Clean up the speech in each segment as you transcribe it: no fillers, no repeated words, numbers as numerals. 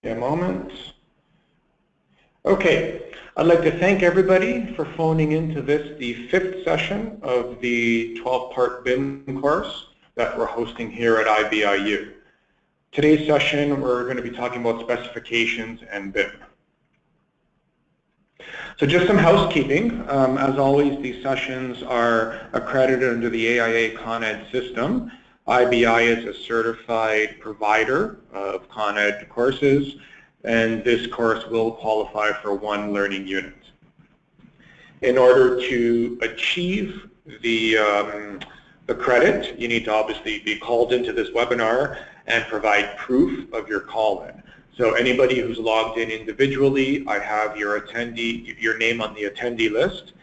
A moment. Okay, I'd like to thank everybody for phoning into this, the 5th session of the 12-part BIM course that we're hosting here at IBIU. Today's session, we're going to be talking about specifications and BIM. So just some housekeeping. As always, these sessions are accredited under the AIA ConEd system. IBI is a certified provider of ConEd courses, and this course will qualify for 1 learning unit. In order to achieve the credit, you need to obviously be called into this webinar and provide proof of your call-in. So anybody who's logged in individually, I have your name on the attendee list.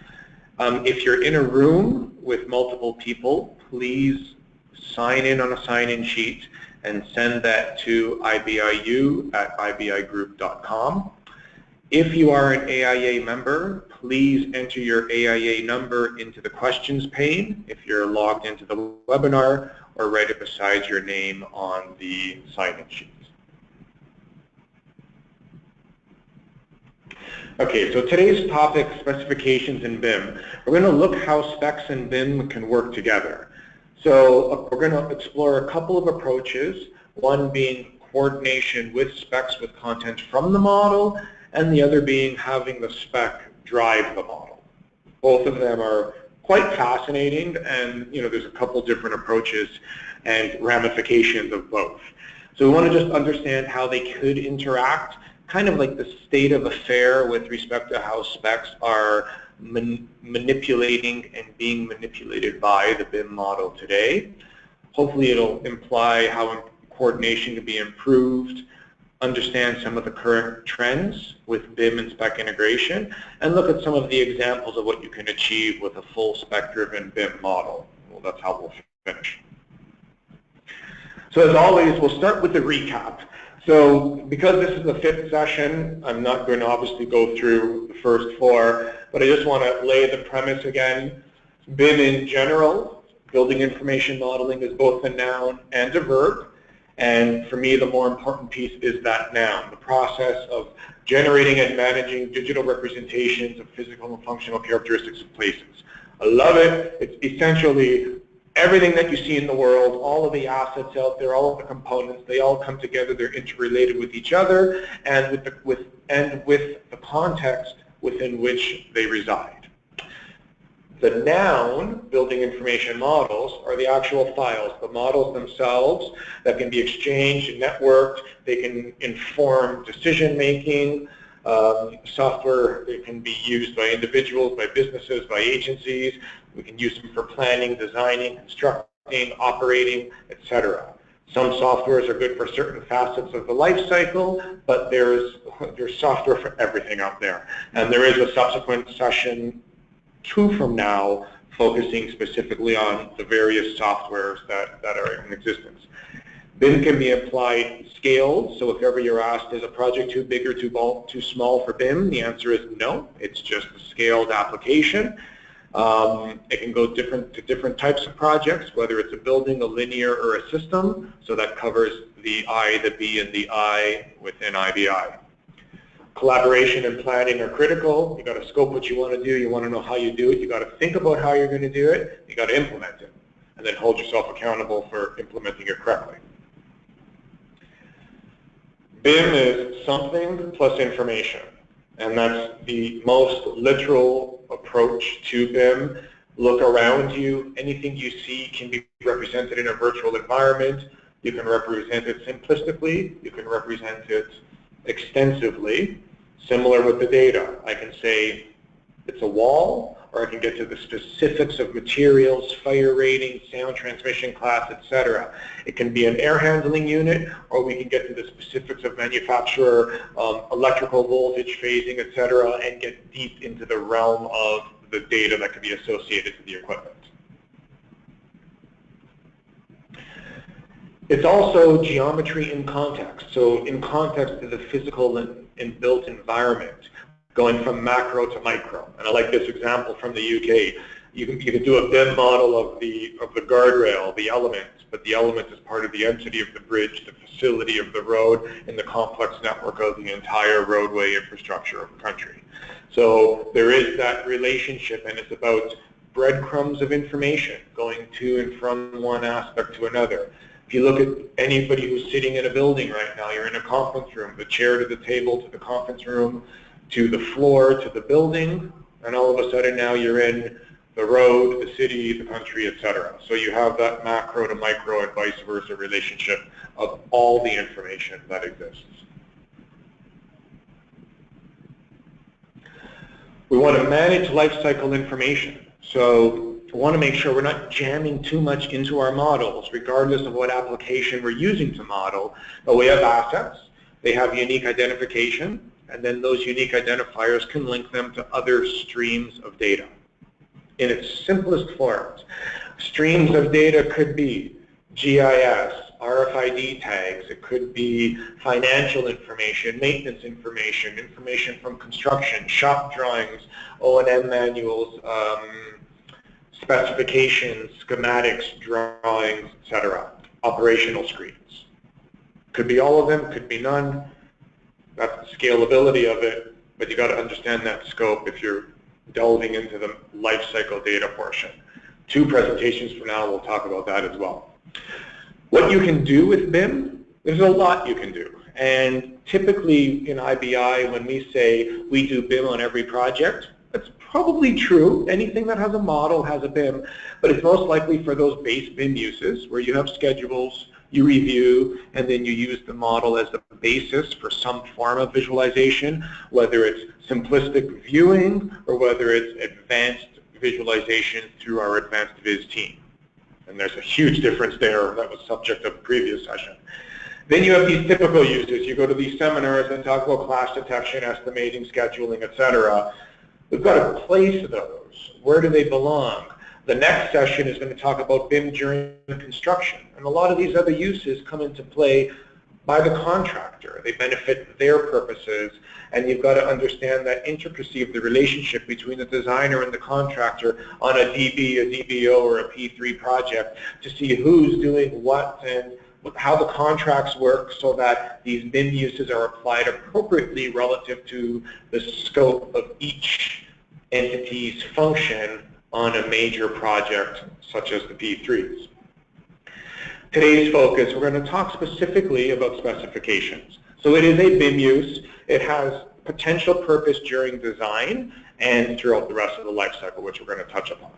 If you're in a room with multiple people, please sign in on a sign-in sheet and send that to ibiu@ibigroup.com. If you are an AIA member, please enter your AIA number into the questions pane if you're logged into the webinar, or write it beside your name on the sign-in sheet. Okay, so today's topic, specifications in BIM. We're going to look how specs and BIM can work together. So we're going to explore a couple of approaches, one being coordination with specs with content from the model, and the other being having the spec drive the model. Both of them are quite fascinating, and there's a couple different approaches and ramifications of both. So we want to just understand how they could interact, kind of like the state of affair with respect to how specs are manipulating and being manipulated by the BIM model today. Hopefully it'll imply how coordination can be improved, understand some of the current trends with BIM and spec integration, and look at some of the examples of what you can achieve with a full spec-driven BIM model. Well, that's how we'll finish. So as always, we'll start with the recap. So because this is the 5th session, I'm not going to obviously go through the first 4, but I just want to lay the premise again. BIM in general, building information modeling, is both a noun and a verb. And for me, the more important piece is that noun, the process of generating and managing digital representations of physical and functional characteristics of places. I love it. It's essentially everything that you see in the world, all of the assets out there, all of the components, they all come together, they're interrelated with each other, and with the context within which they reside. The noun, building information models, are the actual files, the models themselves that can be exchanged and networked. They can inform decision-making. Software, it can be used by individuals, by businesses, by agencies. We can use them for planning, designing, constructing, operating, etc. Some softwares are good for certain facets of the life cycle, but there's software for everything out there. And there is a subsequent session 2 from now focusing specifically on the various softwares that are in existence. BIM can be applied scaled, so if ever you're asked, is a project too big or too small for BIM, the answer is no, it's just a scaled application. It can go to different types of projects, whether it's a building, a linear, or a system, so that covers the I, the B, and the I within IBI. Collaboration and planning are critical. You got to scope what you want to do, you want to know how you do it, you got to think about how you're going to do it, you got to implement it, and then hold yourself accountable for implementing it correctly. BIM is something plus information, and that's the most literal approach to BIM. Look around you. Anything you see can be represented in a virtual environment. You can represent it simplistically. You can represent it extensively. Similar with the data. I can say it's a wall, or I can get to the specifics of materials, fire rating, sound transmission class, etc. It can be an air handling unit, or we can get to the specifics of manufacturer, electrical voltage, phasing, etc., and get deep into the realm of the data that can be associated to the equipment. It's also geometry in context. So in context to the physical and built environment, going from macro to micro. And I like this example from the UK. You can do a BIM model of the guardrail, the element, but the element is part of the entity of the bridge, the facility of the road, and the complex network of the entire roadway infrastructure of the country. So there is that relationship, and it's about breadcrumbs of information going to and from one aspect to another. If you look at anybody who's sitting in a building right now, you're in a conference room, the chair to the table to the conference room, to the floor to the building, and all of a sudden now you're in the road, the city, the country, etc. So you have that macro to micro and vice versa relationship of all the information that exists. We want to manage life cycle information. So we want to make sure we're not jamming too much into our models, regardless of what application we're using to model. But we have assets, they have unique identification, and then those unique identifiers can link them to other streams of data. In its simplest forms, streams of data could be GIS, RFID tags, it could be financial information, maintenance information, information from construction, shop drawings, O&M manuals, specifications, schematics, drawings, etc. Operational screens. Could be all of them, could be none. That's the scalability of it, but you got to understand that scope if you're delving into the life cycle data portion. 2 presentations from now, we'll talk about that as well. What you can do with BIM, there's a lot you can do. And typically in IBI, when we say we do BIM on every project, that's probably true. Anything that has a model has a BIM, but it's most likely for those base BIM uses where you have schedules, you review, and then you use the model as the basis for some form of visualization, whether it's simplistic viewing or whether it's advanced visualization through our advanced viz team. And there's a huge difference there. That was subject of the previous session. Then you have these typical uses. You go to these seminars and talk about clash detection, estimating, scheduling, etc. We've got to place those. Where do they belong? The next session is going to talk about BIM during construction. And a lot of these other uses come into play by the contractor. They benefit their purposes, and you've got to understand that intricacy of the relationship between the designer and the contractor on a DB, a DBO, or a P3 project to see who's doing what and how the contracts work so that these BIM uses are applied appropriately relative to the scope of each entity's function on a major project such as the P3s. Today's focus, we're going to talk specifically about specifications. So it is a BIM use. It has potential purpose during design and throughout the rest of the life cycle, which we're going to touch upon.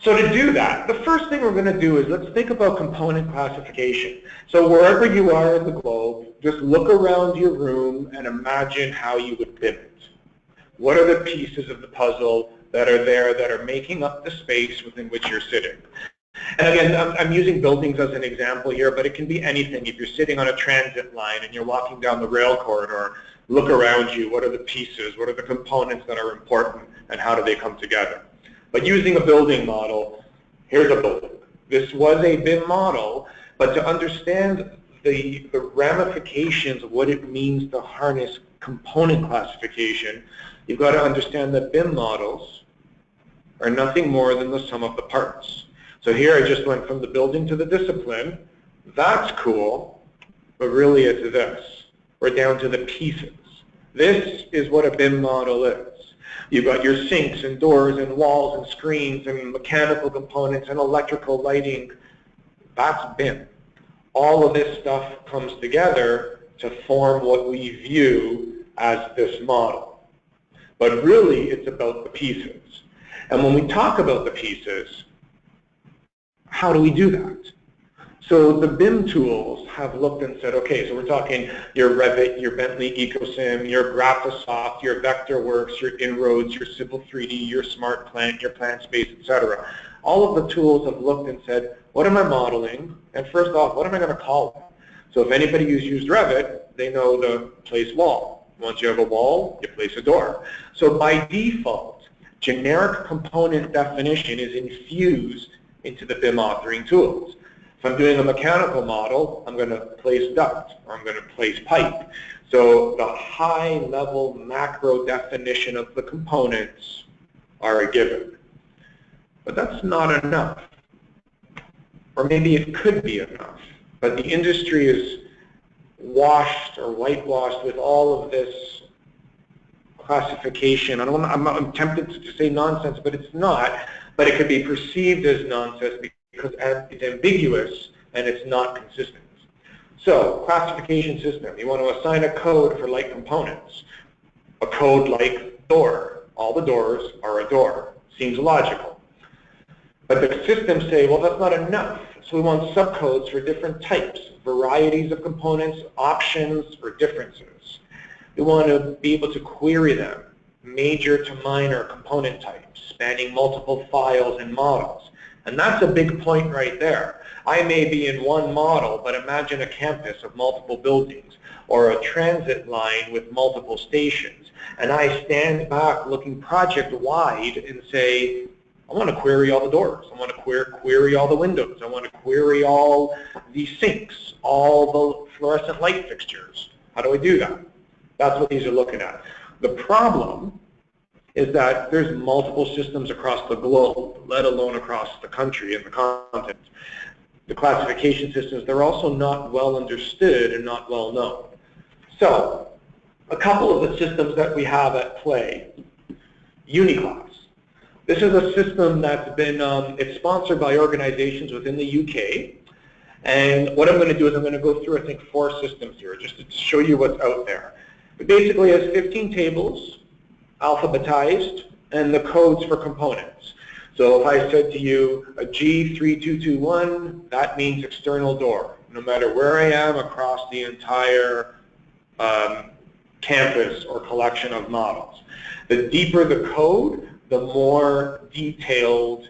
So to do that, the first thing we're going to do is let's think about component classification. So wherever you are in the globe, just look around your room and imagine how you would BIM it. What are the pieces of the puzzle that are there that are making up the space within which you're sitting? And again, I'm using buildings as an example here, but it can be anything. If you're sitting on a transit line and you're walking down the rail corridor, look around you. What are the pieces? What are the components that are important, and how do they come together? But using a building model, here's a building. This was a BIM model, but to understand the ramifications of what it means to harness component classification, you've got to understand that BIM models are nothing more than the sum of the parts. So here I just went from the building to the discipline. That's cool, but really it's this. We're down to the pieces. This is what a BIM model is. You've got your sinks and doors and walls and screens and mechanical components and electrical lighting. That's BIM. All of this stuff comes together to form what we view as this model. But really it's about the pieces. And when we talk about the pieces, how do we do that? So the BIM tools have looked and said, okay, so we're talking your Revit, your Bentley EcoSim, your Graphisoft, your Vectorworks, your Inroads, your Civil 3D, your Smart Plant, your PlantSpace, etc. All of the tools have looked and said, what am I modeling? And first off, what am I going to call it? So if anybody who's used Revit, they know to place wall. Once you have a wall, you place a door. So by default, generic component definition is infused into the BIM authoring tools. If I'm doing a mechanical model, I'm going to place duct, or I'm going to place pipe. So the high-level macro definition of the components are a given. But that's not enough. Or maybe it could be enough. But the industry is washed or whitewashed with all of this classification. I'm tempted to say nonsense, but it's not. But it could be perceived as nonsense because it's ambiguous and it's not consistent. So, classification system. You want to assign a code for like components. A code like door. All the doors are a door. Seems logical. But the systems say, well, that's not enough. So we want subcodes for different types, varieties of components, options, or differences. We want to be able to query them, major to minor component types, spanning multiple files and models. And that's a big point right there. I may be in one model, but imagine a campus of multiple buildings, or a transit line with multiple stations. And I stand back looking project-wide and say, I want to query all the doors. I want to query all the windows. I want to query all the sinks, all the fluorescent light fixtures. How do I do that? That's what these are looking at. The problem is that there's multiple systems across the globe, let alone across the country and the continent. The classification systems, they're also not well understood and not well known. So, a couple of the systems that we have at play. UNIClass. This is a system that's been, it's sponsored by organizations within the UK. And what I'm going to do is I'm going to go through, I think, 4 systems here, just to show you what's out there. It basically has 15 tables, alphabetized, and the codes for components. So if I said to you, a G3221, that means external door, no matter where I am across the entire campus or collection of models. The deeper the code, the more detailed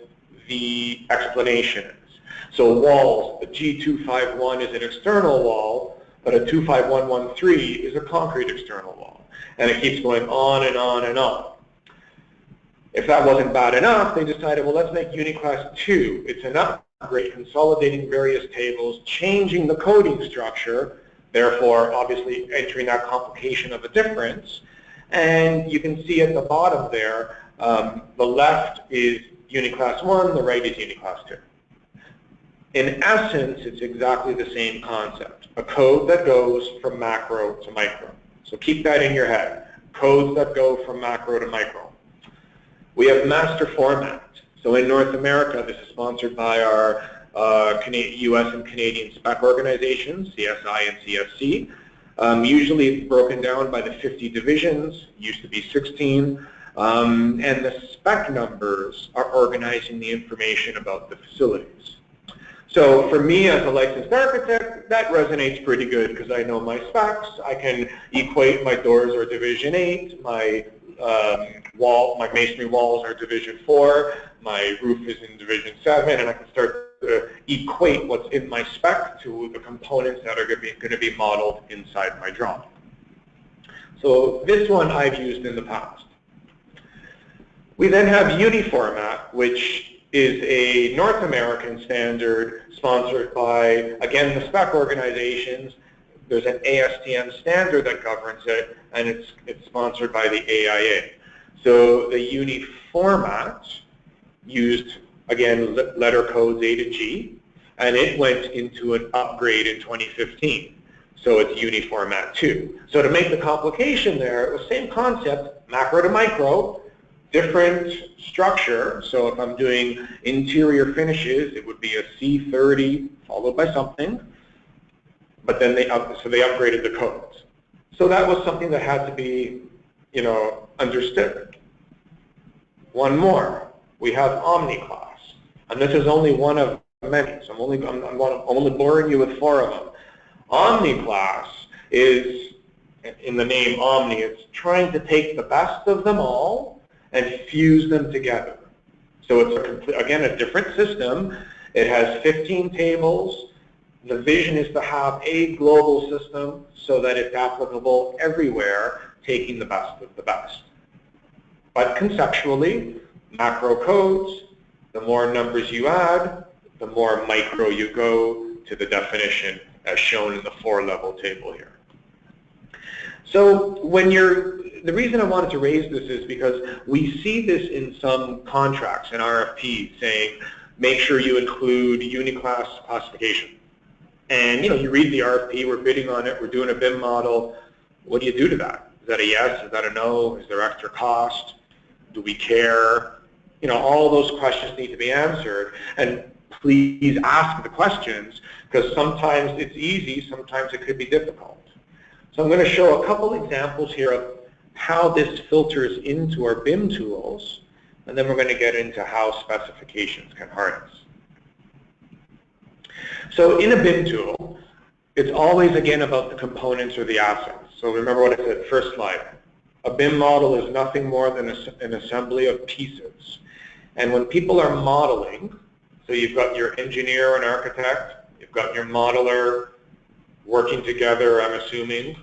the explanation is. So walls, a G251 is an external wall, but a 25113 is a concrete external wall. And it keeps going on and on and on. If that wasn't bad enough, they decided, well, let's make UNIClass 2. It's an upgrade, consolidating various tables, changing the coding structure, therefore, obviously, entering that complication of a difference. And you can see at the bottom there, the left is UNIClass 1, the right is UNIClass 2. In essence, it's exactly the same concept, a code that goes from macro to micro. So keep that in your head, codes that go from macro to micro. We have master format. So in North America, this is sponsored by our US and Canadian spec organizations, CSI and CSC. Usually it's broken down by the 50 divisions, used to be 16. And the spec numbers are organizing the information about the facilities. So for me as a licensed architect, that resonates pretty good because I know my specs. I can equate my doors are Division 8, my my masonry walls are Division 4, my roof is in Division 7, and I can start to equate what's in my spec to the components that are going to be modeled inside my drawing. So this one I've used in the past. We then have UniFormat, which is a North American standard sponsored by, again, the spec organizations. There's an ASTM standard that governs it, and it's sponsored by the AIA. So the UniFormat used, again, letter codes A to G, and it went into an upgrade in 2015. So it's UniFormat 2. So to make the complication there, it was same concept, macro to micro, different structure. So if I'm doing interior finishes, it would be a C30 followed by something. But then they upgraded the codes. So that was something that had to be, understood. One more. We have OmniClass, and this is only one of many. So I'm only boring you with 4 of them. OmniClass is, in the name Omni, it's trying to take the best of them all and fuse them together. So it's, again, a different system. It has 15 tables. The vision is to have a global system so that it's applicable everywhere, taking the best of the best. But conceptually, macro codes, the more numbers you add, the more micro you go to the definition as shown in the 4-level table here. So when you're the reason I wanted to raise this is because we see this in some contracts and RFPs saying, make sure you include UniClass classification. And you read the RFP, we're bidding on it, we're doing a BIM model. What do you do to that? Is that a yes? Is that a no? Is there extra cost? Do we care? All those questions need to be answered. And please ask the questions, because sometimes it's easy, sometimes it could be difficult. So I'm going to show a couple examples here of how this filters into our BIM tools, and then we're going to get into how specifications can harness. So in a BIM tool, it's always, again, about the components or the assets. So remember what I said first slide. A BIM model is nothing more than an assembly of pieces. And when people are modeling, so you've got your engineer and architect, you've got your modeler working together, I'm assuming.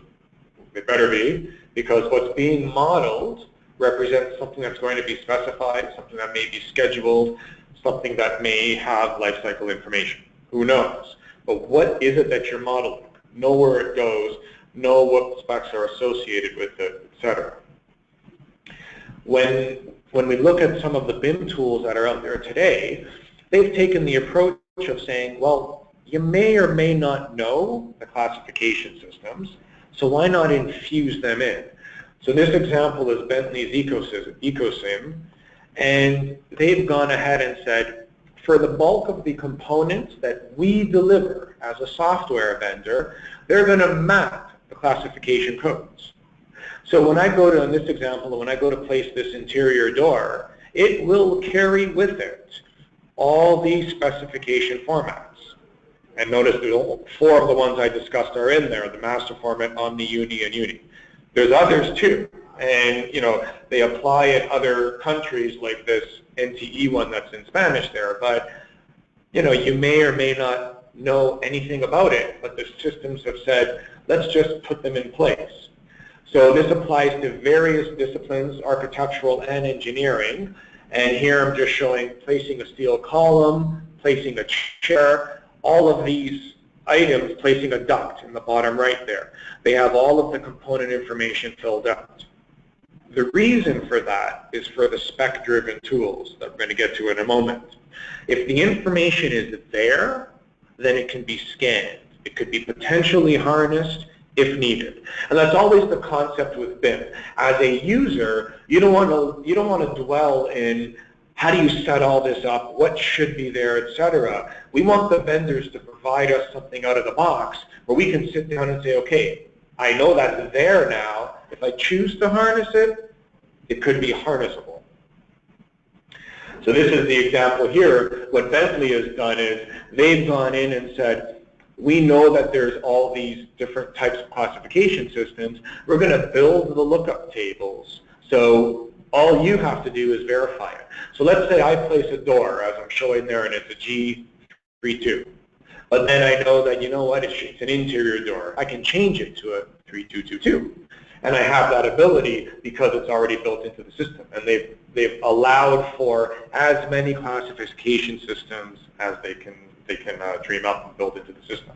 They better be, because what's being modeled represents something that's going to be specified, something that may be scheduled, something that may have life cycle information. Who knows? But what is it that you're modeling? Know where it goes, know what specs are associated with it, etc. When we look at some of the BIM tools that are out there today, they've taken the approach of saying, well, you may or may not know the classification systems, so why not infuse them in? So this example is Bentley's EcoSim, and they've gone ahead and said, for the bulk of the components that we deliver as a software vendor, they're going to map the classification codes. So when I go to, in this example, when I go to place this interior door, it will carry with it all these specification formats. And notice four of the ones I discussed are in there, the master format, Omni, Uni, and Uni. There's others too, and they apply in other countries like this NTE one that's in Spanish there, but you may or may not know anything about it, but the systems have said, let's just put them in place. So this applies to various disciplines, architectural and engineering, and here I'm just showing placing a steel column, placing a chair, all of these items, placing a duct in the bottom right there. They have all of the component information filled out. The reason for that is for the spec-driven tools that we're going to get to in a moment. If the information is there, then it can be scanned. It could be potentially harnessed if needed. And that's always the concept with BIM. As a user, you don't want to dwell in how do you set all this up, what should be there, etc. We want the vendors to provide us something out of the box where we can sit down and say, okay, I know that's there now. If I choose to harness it, it could be harnessable. So this is the example here. What Bentley has done is they've gone in and said, we know that there's all these different types of classification systems. We're going to build the lookup tables. So all you have to do is verify it. So let's say I place a door, as I'm showing there, and it's a G32. But then I know that, it's an interior door. I can change it to a 3222. And I have that ability because it's already built into the system. And they've allowed for as many classification systems as they can dream up and build into the system.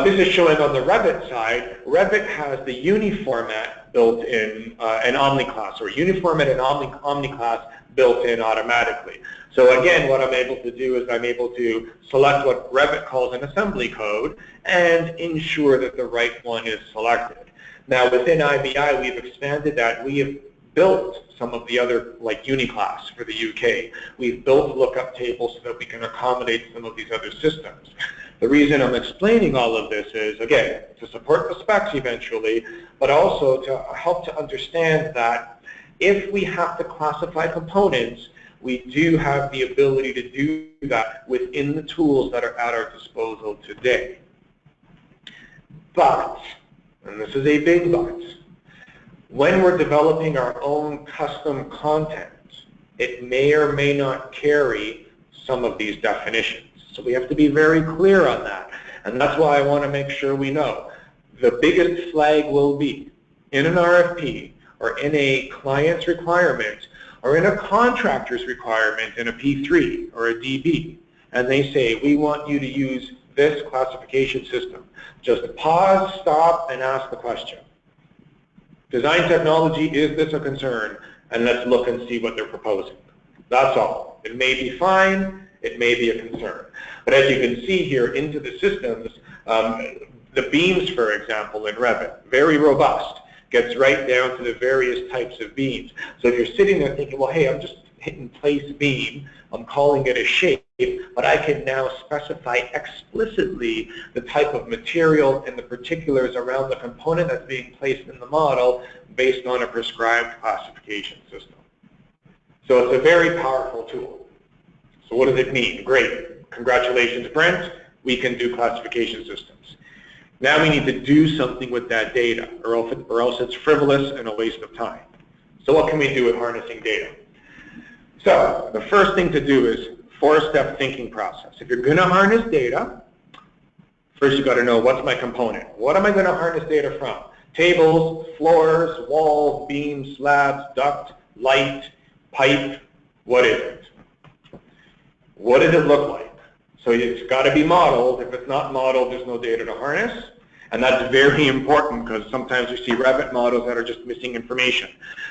This is showing on the Revit side. Revit has the Uni format built in an OmniClass, or Uniformat and OmniClass built in automatically. So again, what I'm able to do is I'm able to select what Revit calls an assembly code and ensure that the right one is selected. Now within IBI, we've expanded that. We have built some of the other, like UniClass for the UK. We've built lookup tables so that we can accommodate some of these other systems. The reason I'm explaining all of this is, again, to support the specs eventually, but also to help to understand that if we have to classify components, we do have the ability to do that within the tools that are at our disposal today. But, and this is a big but, when we're developing our own custom content, it may or may not carry some of these definitions. So we have to be very clear on that. And that's why I want to make sure we know. The biggest flag will be in an RFP or in a client's requirement or in a contractor's requirement in a P3 or a DB. And they say, we want you to use this classification system. Just pause, stop, and ask the question. Design technology, is this a concern? And let's look and see what they're proposing. That's all. It may be fine, it may be a concern. But as you can see here into the systems, the beams, for example, in Revit, very robust, gets right down to the various types of beams. So if you're sitting there thinking, well, hey, I'm just hitting place beam, I'm calling it a shape, but I can now specify explicitly the type of material and the particulars around the component that's being placed in the model based on a prescribed classification system. So it's a very powerful tool. So what does it mean? Great. Congratulations, Brent. We can do classification systems. Now we need to do something with that data, or else it's frivolous and a waste of time. So what can we do with harnessing data? So the first thing to do is four-step thinking process. If you're going to harness data, first you've got to know, what's my component? What am I going to harness data from? Tables, floors, walls, beams, slabs, duct, light, pipe, what is it? What does it look like? So it's got to be modeled. If it's not modeled, there's no data to harness. And that's very important because sometimes we see Revit models that are just missing information.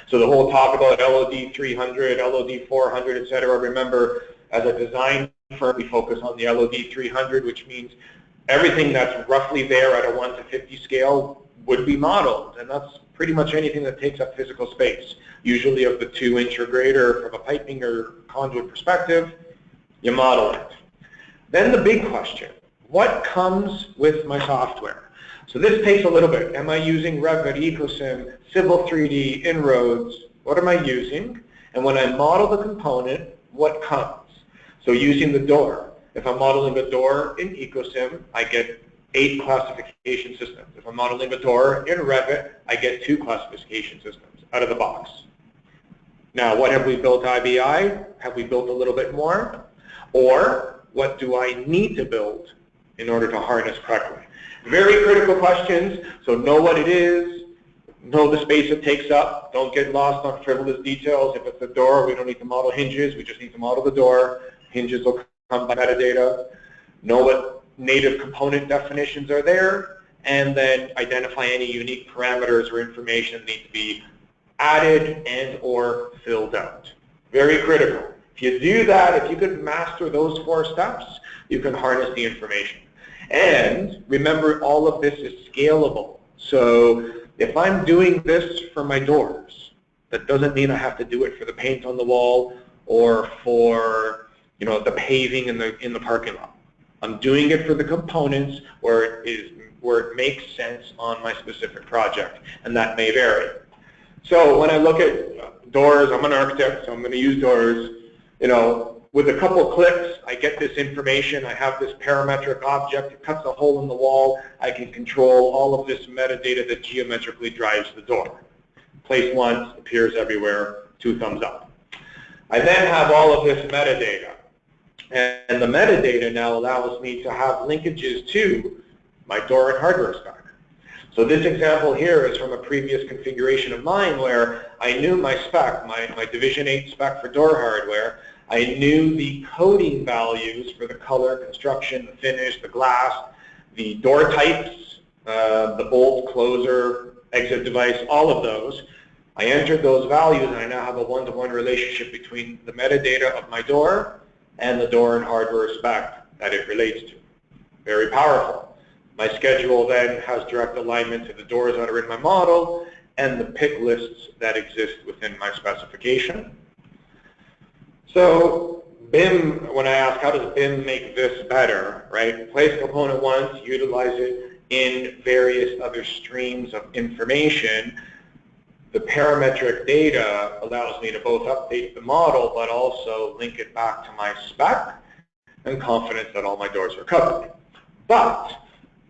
So the whole talk about LOD 300, LOD 400, etc. Remember, as a design firm, we focus on the LOD 300, which means everything that's roughly there at a 1 to 50 scale would be modeled. And that's pretty much anything that takes up physical space. Usually of the 2-inch or greater from a piping or conduit perspective, you model it. Then the big question, what comes with my software? So this takes a little bit. Am I using Revit, EcoSim, Civil 3D, Inroads? What am I using? And when I model the component, what comes? So using the door. If I'm modeling a door in EcoSim, I get 8 classification systems. If I'm modeling a door in Revit, I get 2 classification systems out of the box. Now, what have we built IBI? Have we built a little bit more? Or what do I need to build in order to harness correctly? Very critical questions, so know what it is, know the space it takes up, don't get lost on frivolous details. If it's a door, we don't need to model hinges, we just need to model the door. Hinges will come by metadata. Know what native component definitions are there, and then identify any unique parameters or information that need to be added and or filled out. Very critical. If you do that, if you could master those 4 steps, you can harness the information. And remember, all of this is scalable. So if I'm doing this for my doors, that doesn't mean I have to do it for the paint on the wall or for, you know, the paving in the parking lot. I'm doing it for the components where it makes sense on my specific project, and that may vary. So when I look at doors, I'm an architect, so I'm going to use doors. You know, with a couple clicks, I get this information. I have this parametric object. It cuts a hole in the wall. I can control all of this metadata that geometrically drives the door. Place once, appears everywhere, 2 thumbs up. I then have all of this metadata. And the metadata now allows me to have linkages to my door and hardware spec. So this example here is from a previous configuration of mine where I knew my spec, my Division 8 spec for door hardware. I knew the coding values for the color, construction, the finish, the glass, the door types, the bolt, closer, exit device, all of those. I entered those values and I now have a one-to-one relationship between the metadata of my door and the door and hardware spec that it relates to. Very powerful. My schedule then has direct alignment to the doors that are in my model and the pick lists that exist within my specification. So BIM, when I ask how does BIM make this better, right? Place component once, utilize it in various other streams of information. The parametric data allows me to both update the model but also link it back to my spec and confidence that all my doors are covered. But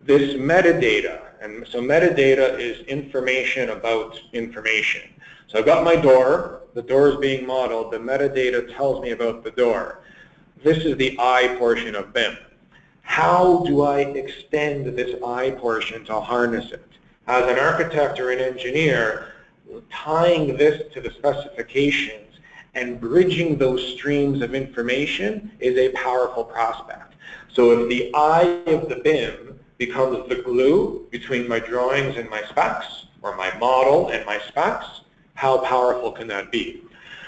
this metadata, and so metadata is information about information. So I've got my door, the door is being modeled, the metadata tells me about the door. This is the I portion of BIM. How do I extend this I portion to harness it? As an architect or an engineer, tying this to the specifications and bridging those streams of information is a powerful prospect. So if the I of the BIM becomes the glue between my drawings and my specs, or my model and my specs, how powerful can that be?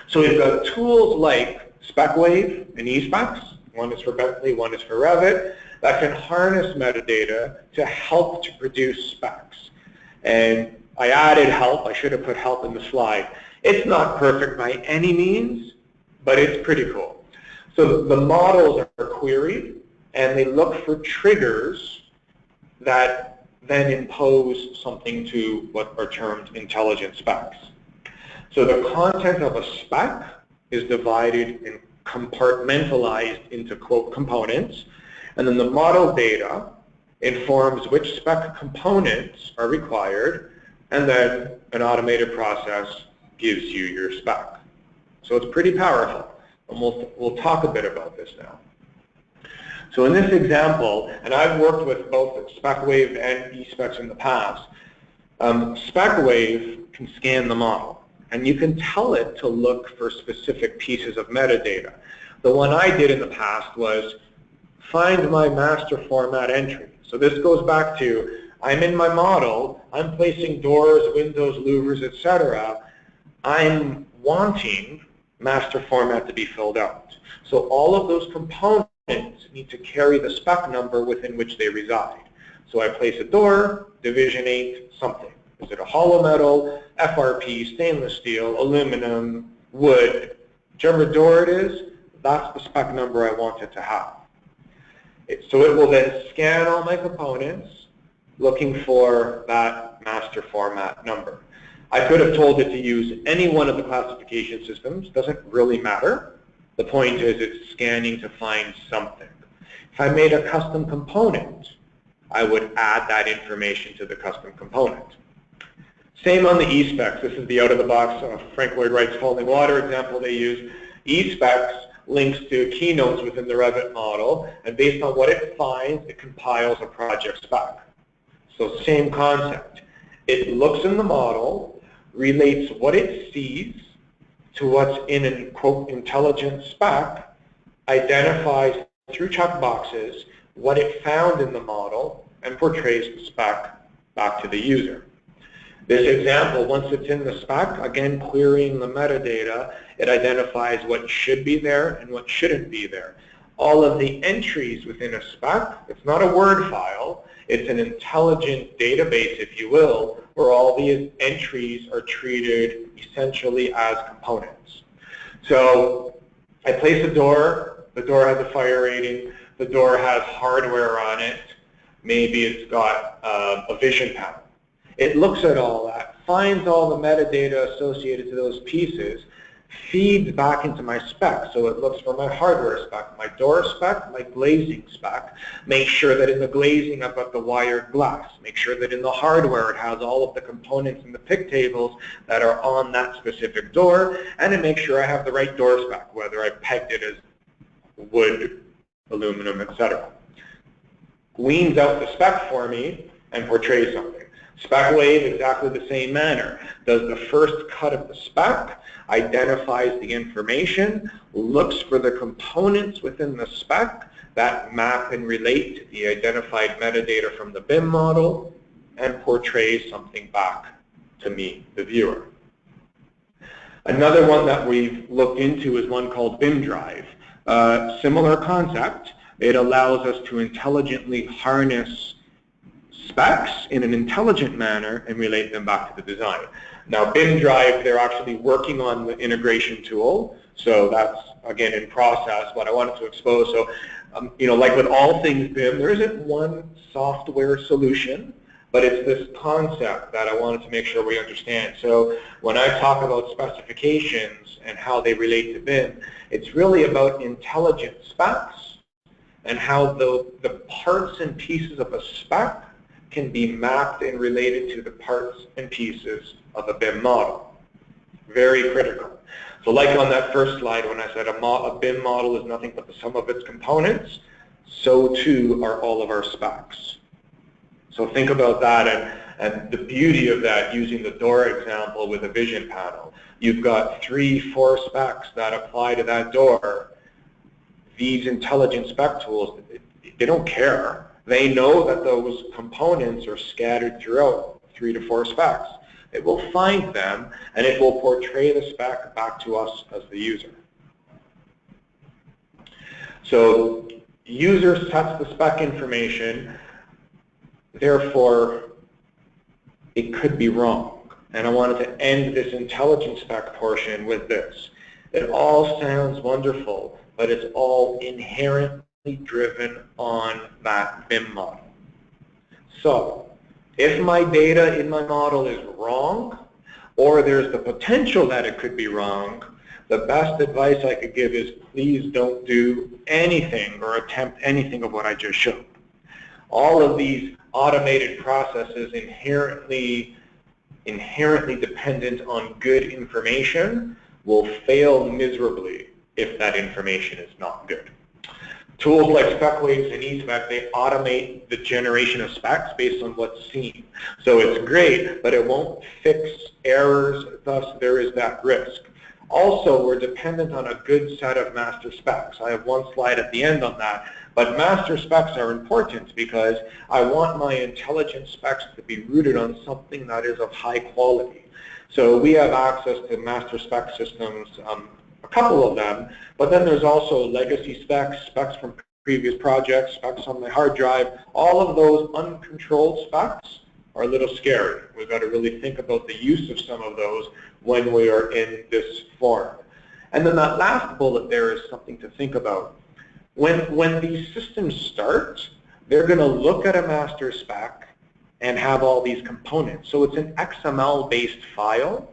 So we've got tools like SpecWave and eSpecs. One is for Bentley, one is for Revit, that can harness metadata to help to produce specs. And I added help. I should have put help in the slide. It's not perfect by any means, but it's pretty cool. So the models are queried, and they look for triggers that then impose something to what are termed intelligent specs. So the content of a spec is divided and compartmentalized into, quote, components, and then the model data informs which spec components are required, and then an automated process gives you your spec. So it's pretty powerful, and we'll talk a bit about this now. So in this example, and I've worked with both SpecWave and eSpecs in the past, SpecWave can scan the model, and you can tell it to look for specific pieces of metadata. The one I did in the past was find my master format entry. So this goes back to, I'm in my model, I'm placing doors, windows, louvers, etc. I'm wanting master format to be filled out. So all of those components need to carry the spec number within which they reside. So I place a door, division 8, something. Is it a hollow metal, FRP, stainless steel, aluminum, wood? Whichever door it is, that's the spec number I want it to have. So it will then scan all my components looking for that master format number. I could have told it to use any one of the classification systems. Doesn't really matter. The point is it's scanning to find something. If I made a custom component, I would add that information to the custom component. Same on the eSpecs. This is the out-of-the-box Frank Lloyd Wright's Falling Water example they use. eSpecs links to keynotes within the Revit model, and based on what it finds, it compiles a project spec. So same concept. It looks in the model, relates what it sees to what's in a, quote, intelligent spec, identifies through checkboxes what it found in the model, and portrays the spec back to the user. This example, once it's in the spec, again querying the metadata, it identifies what should be there and what shouldn't be there. All of the entries within a spec, it's not a Word file, it's an intelligent database, if you will, where all the entries are treated essentially as components. So I place a door, the door has a fire rating, the door has hardware on it, maybe it's got a vision panel. It looks at all that, finds all the metadata associated to those pieces, feeds back into my spec. So it looks for my hardware spec, my door spec, my glazing spec. Make sure that in the glazing I've got the wired glass. Make sure that in the hardware it has all of the components and the pick tables that are on that specific door. And to make sure I have the right door spec, whether I pegged it as wood, aluminum, etc. Gleans out the spec for me and portrays something. SpecWave, exactly the same manner, does the first cut of the spec, identifies the information, looks for the components within the spec that map and relate to the identified metadata from the BIM model, and portrays something back to me, the viewer. Another one that we've looked into is one called BIM Drive. Similar concept. It allows us to intelligently harness specs in an intelligent manner and relate them back to the design. Now, BIM Drive, they're actually working on the integration tool, so that's, again, in process, what I wanted to expose. So, you know, like with all things BIM, there isn't one software solution, but it's this concept that I wanted to make sure we understand. So when I talk about specifications and how they relate to BIM, it's really about intelligent specs and how the parts and pieces of a spec can be mapped and related to the parts and pieces of a BIM model. Very critical. So like on that first slide when I said a BIM model is nothing but the sum of its components, so too are all of our specs. So think about that, and the beauty of that, using the door example with a vision panel. You've got 3, 4 specs that apply to that door. These intelligent spec tools, they don't care. They know that those components are scattered throughout 3 to 4 specs. It will find them, and it will portray the spec back to us as the user. So user sets the spec information, therefore it could be wrong. And I wanted to end this intelligent spec portion with this. It all sounds wonderful, but it's all inherently driven on that BIM model. So if my data in my model is wrong, or there's the potential that it could be wrong, the best advice I could give is please don't do anything or attempt anything of what I just showed. All of these automated processes inherently dependent on good information will fail miserably if that information is not good. Tools like SpecWaves and eSpec, they automate the generation of specs based on what's seen. So it's great, but it won't fix errors, thus there is that risk. Also, we're dependent on a good set of master specs. I have one slide at the end on that, but master specs are important because I want my intelligent specs to be rooted on something that is of high quality. So we have access to master spec systems, a couple of them, but then there's also legacy specs, specs from previous projects, specs on the hard drive. All of those uncontrolled specs are a little scary. We've got to really think about the use of some of those when we are in this form. And then that last bullet there is something to think about. When these systems start, they're going to look at a master spec and have all these components. So it's an XML-based file.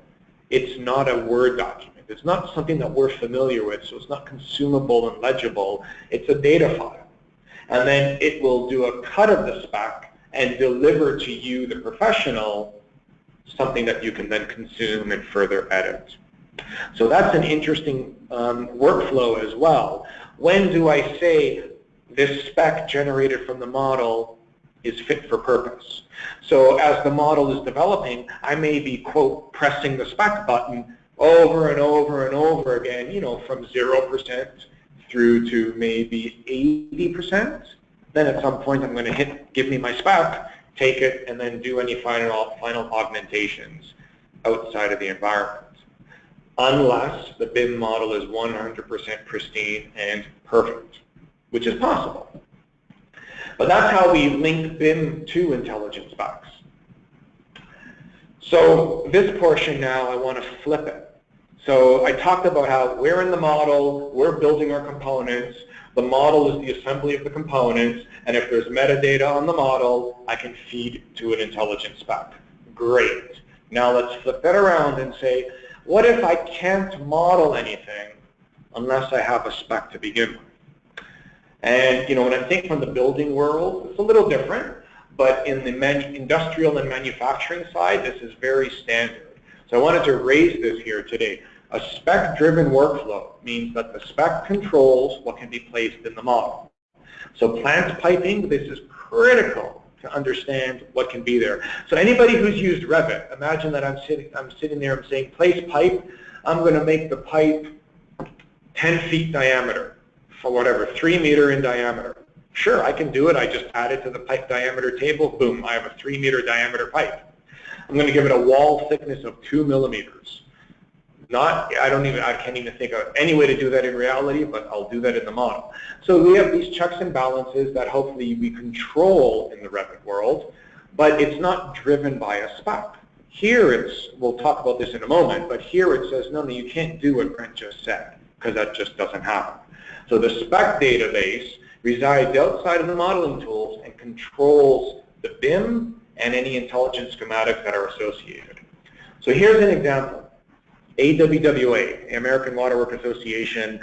It's not a Word document. It's not something that we're familiar with, so it's not consumable and legible. It's a data file. And then it will do a cut of the spec and deliver to you, the professional, something that you can then consume and further edit. So that's an interesting workflow as well. When do I say this spec generated from the model is fit for purpose? So as the model is developing, I may be, quote, pressing the spec button over and over and over again, you know, from 0% through to maybe 80%. Then at some point I'm going to hit, give me my spec, take it, and then do any final augmentations outside of the environment. Unless the BIM model is 100% pristine and perfect, which is possible. But that's how we link BIM to intelligent specs. So this portion now, I want to flip it. So I talked about how we're in the model, we're building our components, the model is the assembly of the components, and if there's metadata on the model, I can feed to an intelligent spec. Great. Now let's flip that around and say, what if I can't model anything unless I have a spec to begin with? And you know, when I think from the building world, it's a little different, but in the industrial and manufacturing side, this is very standard. So I wanted to raise this here today. A spec-driven workflow means that the spec controls what can be placed in the model. So plant piping, this is critical to understand what can be there. So anybody who's used Revit, imagine that I'm sitting there, I'm saying place pipe, I'm going to make the pipe 10 feet diameter, for whatever, 3 meter in diameter. Sure, I can do it. I just add it to the pipe diameter table. Boom, I have a 3 meter diameter pipe. I'm going to give it a wall thickness of 2 millimeters. I can't even think of any way to do that in reality, but I'll do that in the model. So we have these checks and balances that hopefully we control in the Revit world, but it's not driven by a spec. Here we'll talk about this in a moment, but here it says, no, you can't do what Brent just said, because that just doesn't happen. So the spec database resides outside of the modeling tools and controls the BIM and any intelligent schematics that are associated. So here's an example. AWWA, American Water Works Association,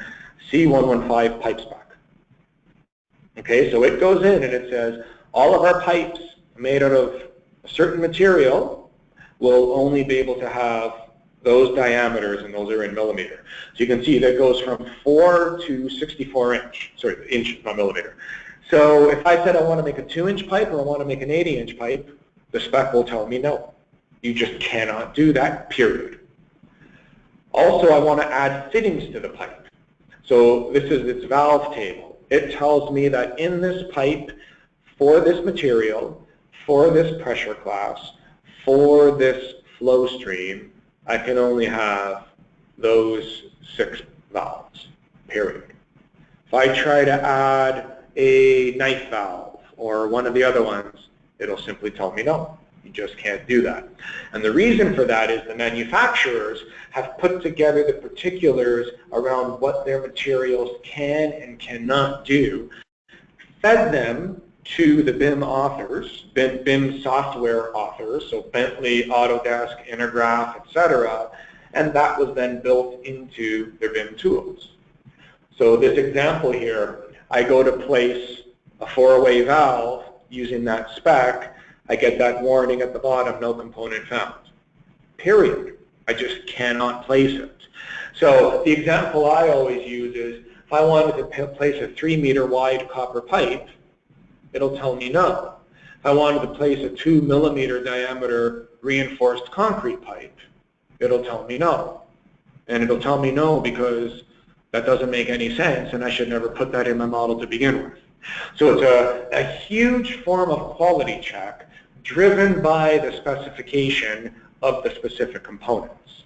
C115 pipe spec. Okay, so it goes in and it says all of our pipes made out of a certain material will only be able to have those diameters, and those are in millimeter. So you can see that goes from 4 to 64 inch, sorry, inch, not millimeter. So if I said I want to make a 2-inch pipe or I want to make an 80-inch pipe, the spec will tell me no. You just cannot do that, period. Also, I want to add fittings to the pipe. So this is its valve table. It tells me that in this pipe, for this material, for this pressure class, for this flow stream, I can only have those 6 valves, period. If I try to add a knife valve or one of the other ones, it'll simply tell me no. You just can't do that. And the reason for that is the manufacturers have put together the particulars around what their materials can and cannot do, fed them to the BIM authors, BIM software authors, so Bentley, Autodesk, Intergraph, etc., and that was then built into their BIM tools. So this example here, I go to place a 4-way valve using that spec, I get that warning at the bottom, no component found. Period. I just cannot place it. So the example I always use is, if I wanted to place a 3-meter wide copper pipe, it'll tell me no. If I wanted to place a 2-millimeter diameter reinforced concrete pipe, it'll tell me no. And it'll tell me no because that doesn't make any sense and I should never put that in my model to begin with. So it's a huge form of quality check driven by the specification of the specific components.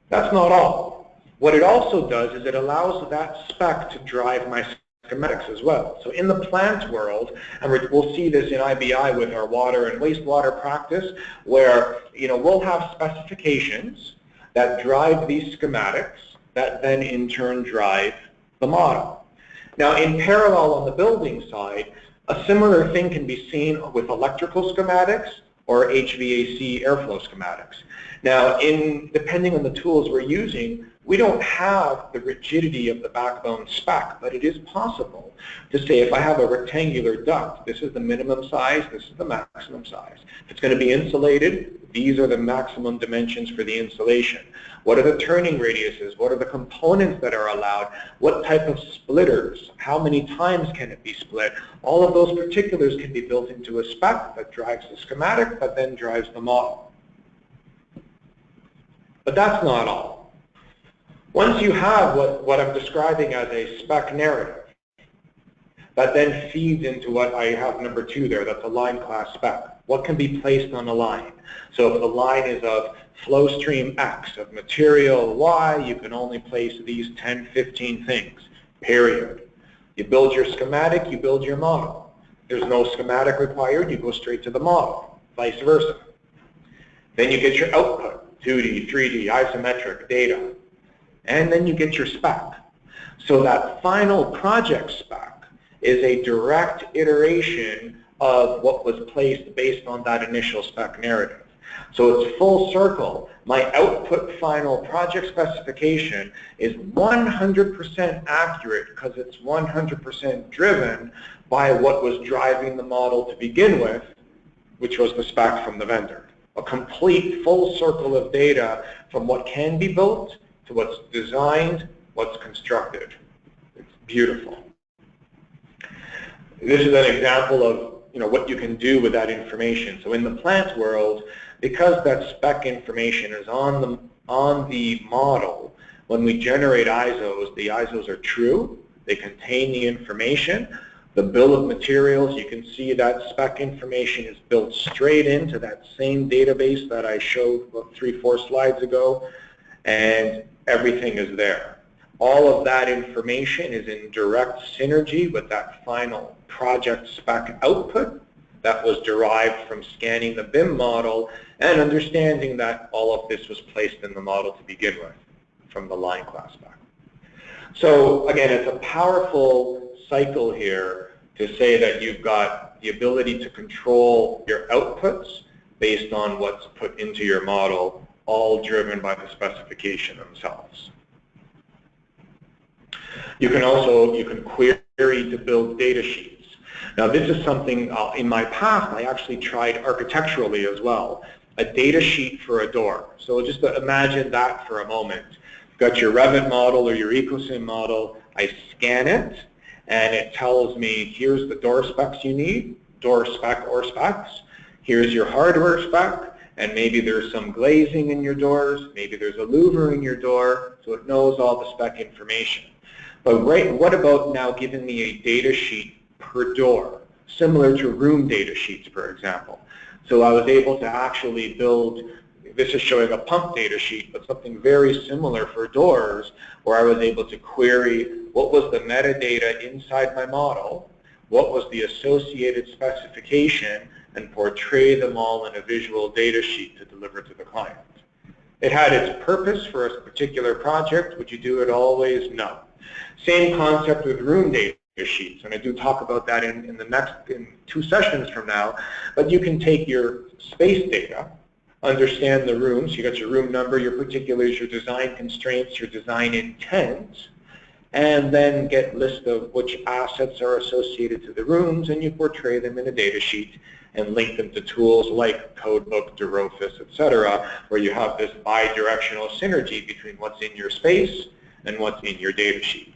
That's not all. What it also does is it allows that spec to drive my schematics as well. So in the plant world, and we'll see this in IBI with our water and wastewater practice, where we'll have specifications that drive these schematics that then in turn drive the model. Now in parallel on the building side, a similar thing can be seen with electrical schematics or HVAC airflow schematics. Now, depending on the tools we're using, we don't have the rigidity of the backbone spec, but it is possible to say if I have a rectangular duct, this is the minimum size, this is the maximum size. If it's going to be insulated, these are the maximum dimensions for the insulation. What are the turning radiuses? What are the components that are allowed? What type of splitters? How many times can it be split? All of those particulars can be built into a spec that drives the schematic, that then drives the model. But that's not all. Once you have what I'm describing as a spec narrative, that then feeds into what I have number 2 there, that's a line class spec. What can be placed on a line? So if the line is of flow stream X, of material Y, you can only place these 10, 15 things, period. You build your schematic, you build your model. There's no schematic required, you go straight to the model, vice versa. Then you get your output, 2D, 3D, isometric data. And then you get your spec. So that final project spec is a direct iteration of what was placed based on that initial spec narrative. So it's full circle. My output final project specification is 100% accurate because it's 100% driven by what was driving the model to begin with, which was the spec from the vendor. A complete full circle of data from what can be built to what's designed, what's constructed. It's beautiful. This is an example of what you can do with that information. So in the plant world, because that spec information is on the model, when we generate ISOs, the ISOs are true. They contain the information. The bill of materials, you can see that spec information is built straight into that same database that I showed about 3-4 slides ago, and everything is there. All of that information is in direct synergy with that final project spec output that was derived from scanning the BIM model and understanding that all of this was placed in the model to begin with from the line class spec. So again, it's a powerful cycle here to say that you've got the ability to control your outputs based on what's put into your model, all driven by the specification themselves. You can query to build data sheets. Now this is something, in my past, I actually tried architecturally as well, a data sheet for a door. So just imagine that for a moment. You've got your Revit model or your EcoSim model, I scan it, and it tells me, here's the door specs you need, door spec or specs, here's your hardware spec, and maybe there's some glazing in your doors, maybe there's a louver in your door, so it knows all the spec information. But what about now giving me a data sheet per door, similar to room data sheets, for example? So I was able to actually build, this is showing a pump data sheet, but something very similar for doors, where I was able to query what was the metadata inside my model, what was the associated specification, and portray them all in a visual data sheet to deliver to the client. It had its purpose for a particular project. Would you do it always? No. Same concept with room data sheets, and I do talk about that in 2 sessions from now, but you can take your space data, understand the rooms, you got your room number, your particulars, your design constraints, your design intent, and then get list of which assets are associated to the rooms, and you portray them in a data sheet and link them to tools like Codebook, Derofis, etc., where you have this bi-directional synergy between what's in your space and what's in your data sheet.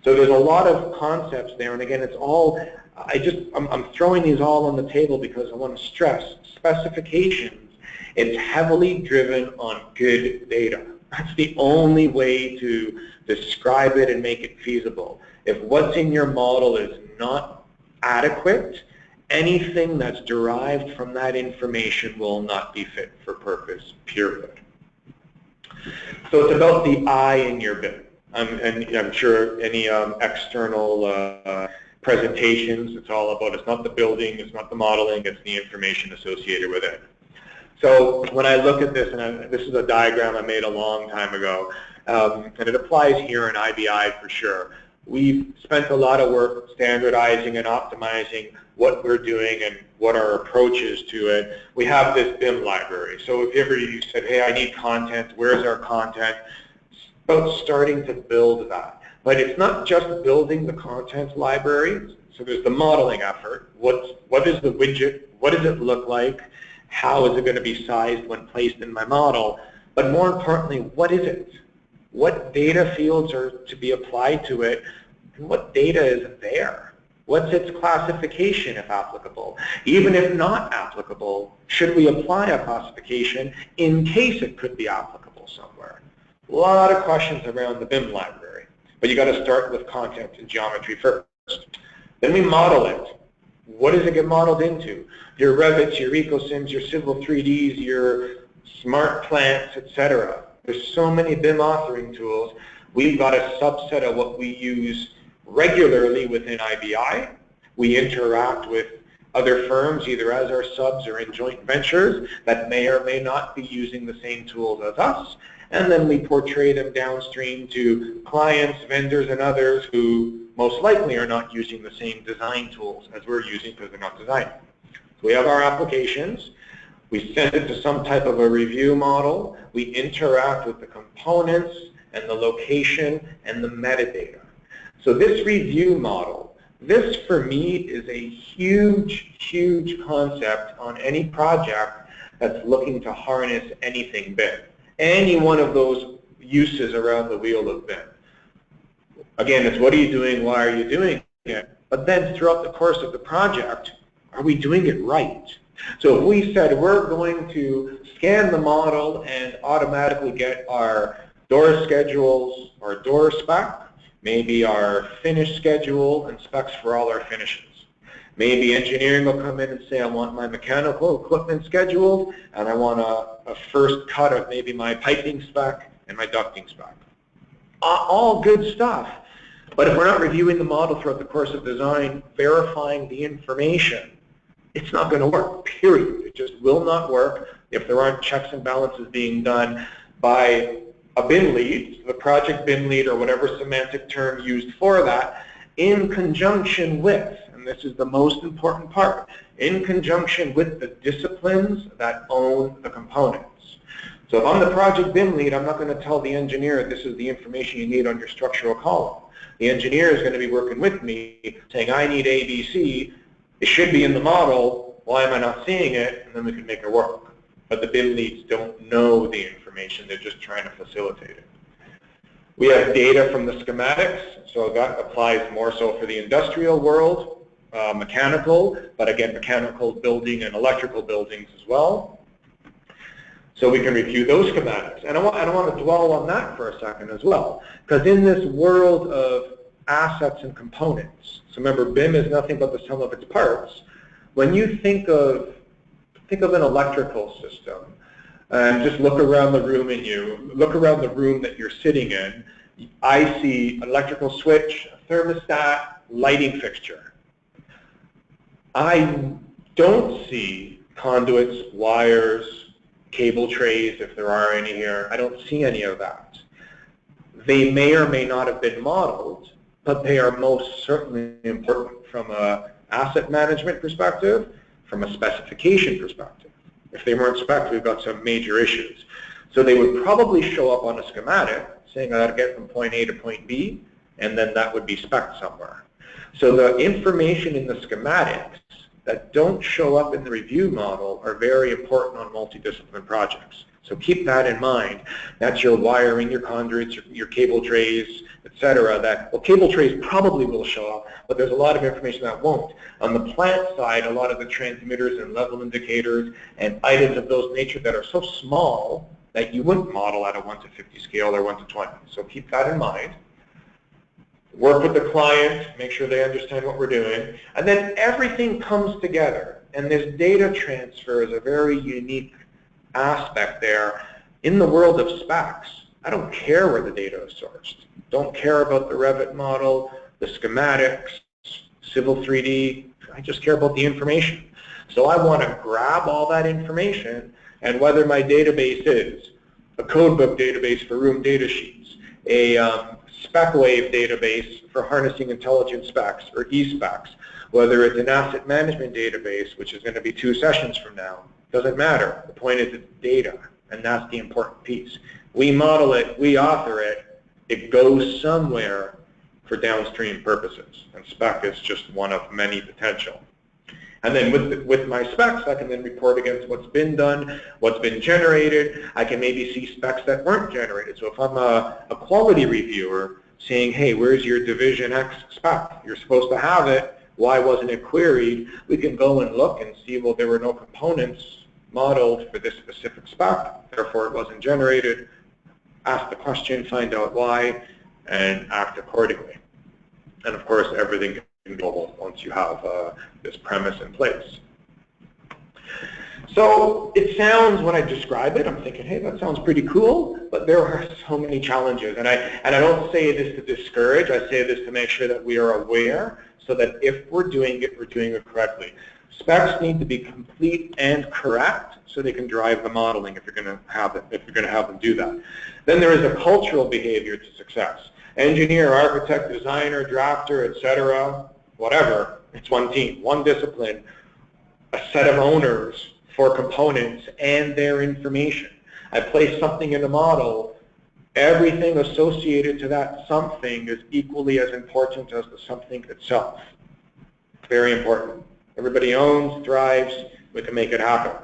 So there's a lot of concepts there, and again, it's all, I'm throwing these all on the table because I want to stress specifications. It's heavily driven on good data. That's the only way to describe it and make it feasible. If what's in your model is not adequate, anything that's derived from that information will not be fit for purpose, period. So it's about the I in your BIM. And I'm sure any external presentations, it's all about, it's not the building, it's not the modeling, it's the information associated with it. So when I look at this, and this is a diagram I made a long time ago, and it applies here in IBI for sure. We've spent a lot of work standardizing and optimizing what we're doing and what our approach is to it. We have this BIM library. So if ever you said, hey, I need content, where's our content? It's about starting to build that. But it's not just building the content library. So there's the modeling effort. What is the widget? What does it look like? How is it going to be sized when placed in my model? But more importantly, what is it? What data fields are to be applied to it? And what data is there? What's its classification if applicable? Even if not applicable, should we apply a classification in case it could be applicable somewhere? A lot of questions around the BIM library, but you got to start with content and geometry first. Then we model it. What does it get modeled into? Your Revits, your EcoSims, your Civil 3Ds, your smart plants, etc. There's so many BIM authoring tools. We've got a subset of what we use regularly within IBI. We interact with other firms, either as our subs or in joint ventures, that may or may not be using the same tools as us. And then we portray them downstream to clients, vendors, and others who most likely are not using the same design tools as we're using because they're not designing. So we have our applications. We send it to some type of a review model. We interact with the components and the location and the metadata. So this review model, this for me is a huge, huge concept on any project that's looking to harness anything BIM. Any one of those uses around the wheel of BIM. Again, it's what are you doing, why are you doing it? But then throughout the course of the project, are we doing it right? So if we said we're going to scan the model and automatically get our door schedules, our door spec, maybe our finish schedule and specs for all our finishes. Maybe engineering will come in and say, I want my mechanical equipment scheduled, and I want a first cut of maybe my piping spec and my ducting spec. All good stuff. But if we're not reviewing the model throughout the course of design, verifying the information, it's not going to work, period. It just will not work if there aren't checks and balances being done by a BIM lead, the project BIM lead or whatever semantic term used for that, in conjunction with, and this is the most important part, in conjunction with the disciplines that own the components. So if I'm the project BIM lead, I'm not going to tell the engineer this is the information you need on your structural column. The engineer is going to be working with me saying I need A, B, C. It should be in the model. Why am I not seeing it? And then we can make it work. But the BIM leads don't know the information. They're just trying to facilitate it. We have data from the schematics, so that applies more so for the industrial world, mechanical, but again, mechanical building and electrical buildings as well. So we can review those schematics. And I want to dwell on that for a second as well, because in this world of assets and components, so remember, BIM is nothing but the sum of its parts. When you think of Think of an electrical system. And just look around the room look around the room that you're sitting in. I see an electrical switch, a thermostat, lighting fixture. I don't see conduits, wires, cable trays, if there are any here. I don't see any of that. They may or may not have been modeled, but they are most certainly important from an asset management perspective, from a specification perspective. If they weren't spec'd, we've got some major issues. So they would probably show up on a schematic saying I got to get from point A to point B, and then that would be spec'd somewhere. So the information in the schematics that don't show up in the review model are very important on multidisciplinary projects. So keep that in mind. That's your wiring, your conduits, your cable trays, etc. Well, cable trays probably will show up, but there's a lot of information that won't. On the plant side, a lot of the transmitters and level indicators and items of those nature that are so small that you wouldn't model at a 1 to 50 scale or 1 to 20. So keep that in mind. Work with the client, make sure they understand what we're doing, and then everything comes together. And this data transfer is a very unique aspect there. In the world of specs, I don't care where the data is sourced. Don't care about the Revit model, the schematics, Civil 3D. I just care about the information. So I want to grab all that information, and whether my database is a codebook database for room data sheets, a SpecWave database for harnessing intelligent specs or eSpecs, whether it's an asset management database, which is going to be 2 sessions from now, doesn't matter. The point is it's data, and that's the important piece. We model it, we author it, it goes somewhere for downstream purposes, and spec is just one of many potential. And then with my specs, I can then report against what's been done, what's been generated. I can maybe see specs that weren't generated. So if I'm a quality reviewer saying, hey, where's your Division X spec? You're supposed to have it. Why wasn't it queried? We can go and look and see, well, there were no components modeled for this specific spec, therefore it wasn't generated. Ask the question, find out why, and act accordingly. And of course, everything can be global once you have this premise in place. So it sounds, when I describe it, I'm thinking, hey, that sounds pretty cool, but there are so many challenges. And I don't say this to discourage, I say this to make sure that we are aware, so that if we're doing it correctly. Specs need to be complete and correct so they can drive the modeling if you're going to have them do that. Then there is a cultural behavior to success. Engineer, architect, designer, drafter, etc., whatever, it's one team, one discipline, a set of owners for components and their information. I place something in a model, everything associated to that something is equally as important as the something itself. Very important. Everybody owns, thrives, we can make it happen.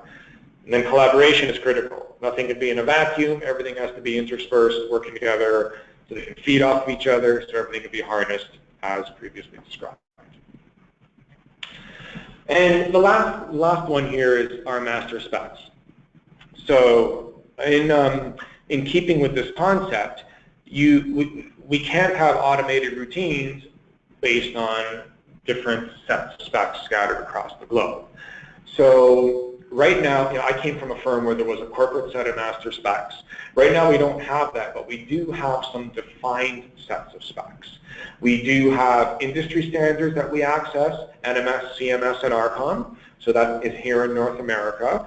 And then collaboration is critical. Nothing can be in a vacuum, everything has to be interspersed, working together, so they can feed off of each other, so everything can be harnessed as previously described. And the last one here is our master specs. So in keeping with this concept, we can't have automated routines based on different sets of specs scattered across the globe. So right now, I came from a firm where there was a corporate set of master specs. Right now we don't have that, but we do have some defined sets of specs. We do have industry standards that we access, NMS, CMS, and ARCON, so that is here in North America.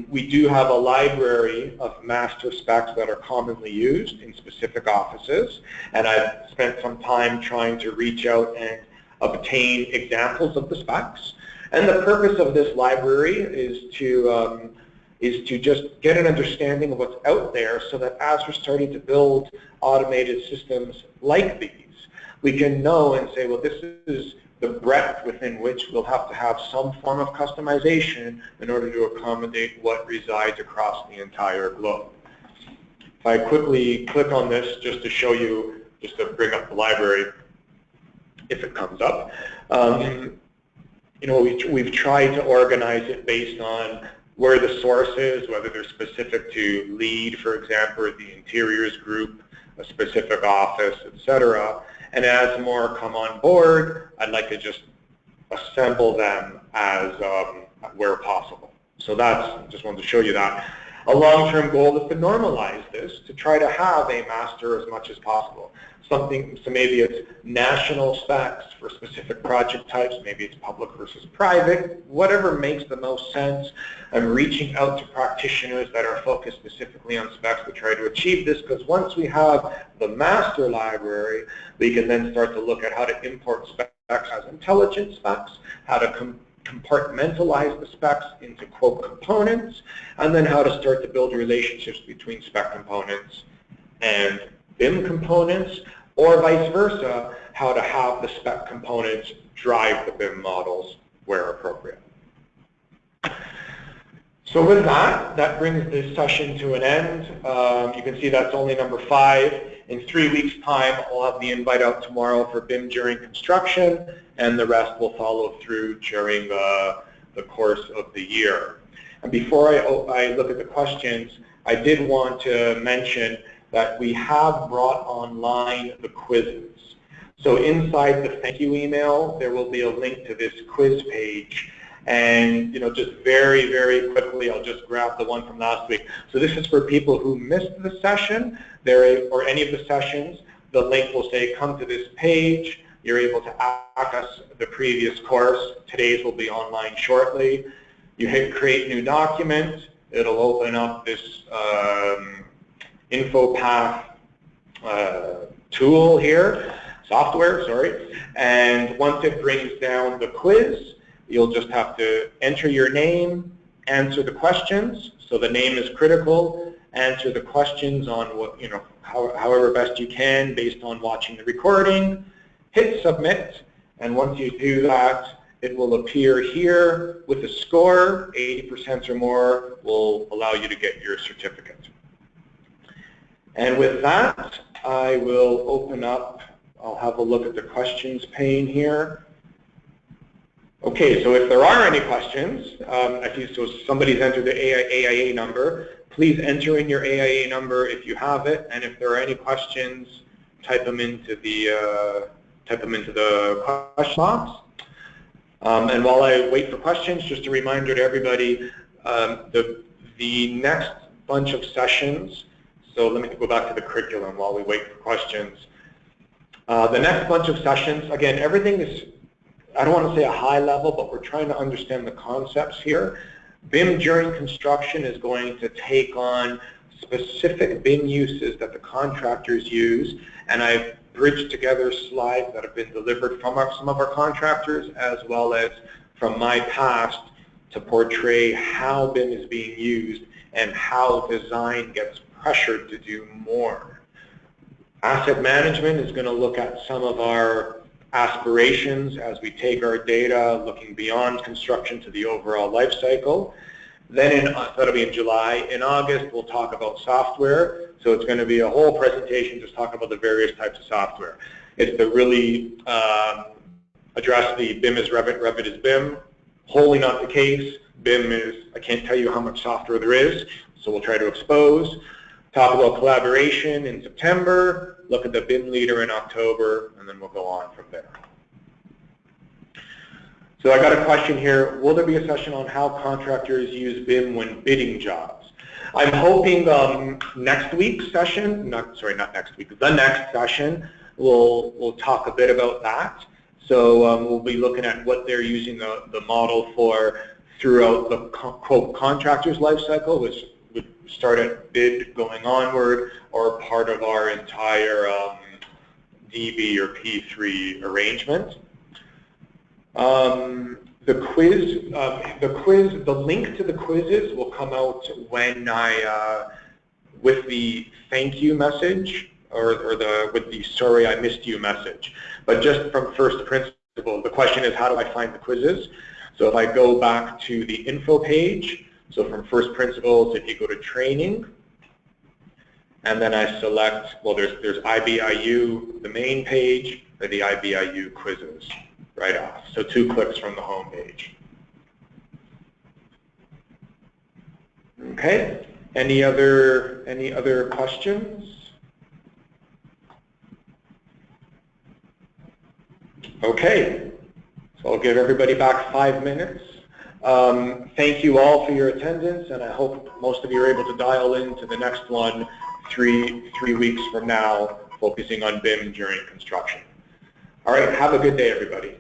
We do have a library of master specs that are commonly used in specific offices, and I've spent some time trying to reach out and obtain examples of the specs. And the purpose of this library is to just get an understanding of what's out there so that as we're starting to build automated systems like these, we can know and say, well, this is the breadth within which we'll have to have some form of customization in order to accommodate what resides across the entire globe. If I quickly click on this just to show you, just to bring up the library, if it comes up, we've tried to organize it based on where the source is, whether they're specific to LEED, for example, or the interiors group, a specific office, etc. And as more come on board, I'd like to just assemble them as where possible. So that's, just wanted to show you that. A long-term goal is to normalize this, to try to have a master as much as possible. So maybe it's national specs for specific project types, maybe it's public versus private, whatever makes the most sense. I'm reaching out to practitioners that are focused specifically on specs to try to achieve this, because once we have the master library, we can then start to look at how to import specs as intelligent specs, how to compartmentalize the specs into quote components, and then how to start to build relationships between spec components and BIM components, or vice versa, how to have the spec components drive the BIM models where appropriate. So with that, that brings this session to an end. You can see that's only number 5. In 3 weeks' time, I'll have the invite out tomorrow for BIM during construction, and the rest will follow through during the course of the year. And before I look at the questions, I did want to mention that we have brought online the quizzes. So inside the thank you email, there will be a link to this quiz page. And just very, very quickly, I'll just grab the one from last week. So this is for people who missed the session, or any of the sessions. The link will say, come to this page. You're able to access the previous course. Today's will be online shortly. You hit create new document. It'll open up this InfoPath tool here, software, sorry. And once it brings down the quiz, you'll just have to enter your name, answer the questions. So the name is critical. Answer the questions on what, however best you can based on watching the recording. Hit submit, and once you do that, it will appear here with a score. 80% or more will allow you to get your certificate. And with that, I will open up, I'll have a look at the questions pane here. Okay, so if there are any questions, I think so somebody's entered the AIA number. Please enter in your AIA number if you have it, and if there are any questions, type them into the question box. And while I wait for questions, just a reminder to everybody, the next bunch of sessions. So let me go back to the curriculum while we wait for questions. The next bunch of sessions, again, everything is, I don't want to say a high level, but we're trying to understand the concepts here. BIM during construction is going to take on specific BIM uses that the contractors use, and I've bridged together slides that have been delivered from some of our contractors as well as from my past to portray how BIM is being used and how design gets pressured to do more. Asset management is going to look at some of our aspirations as we take our data, looking beyond construction to the overall life cycle. Then that'll be in July. In August, we'll talk about software. So it's going to be a whole presentation just talking about the various types of software. It's to really address the BIM is Revit, Revit is BIM. Wholly not the case. BIM is, I can't tell you how much software there is, so we'll try to expose. Talk about collaboration in September, look at the BIM leader in October, and then we'll go on from there. So I got a question here. Will there be a session on how contractors use BIM when bidding jobs? I'm hoping next week's session, not next week, the next session, we'll talk a bit about that. So we'll be looking at what they're using the model for throughout the quote contractor's life cycle, which would start at bid going onward, or part of our entire DB or P3 arrangement. The link to the quizzes will come out when with the thank you message, or with the sorry I missed you message. But just from first principle, the question is how do I find the quizzes? So if I go back to the info page, so from first principles, if you go to training, and then I select, well, there's IBIU, the main page, or the IBIU quizzes right off. So 2 clicks from the home page. Okay. Any other questions? Okay. So I'll give everybody back 5 minutes. Thank you all for your attendance, and I hope most of you are able to dial in to the next one three weeks from now, focusing on BIM during construction. All right, have a good day, everybody.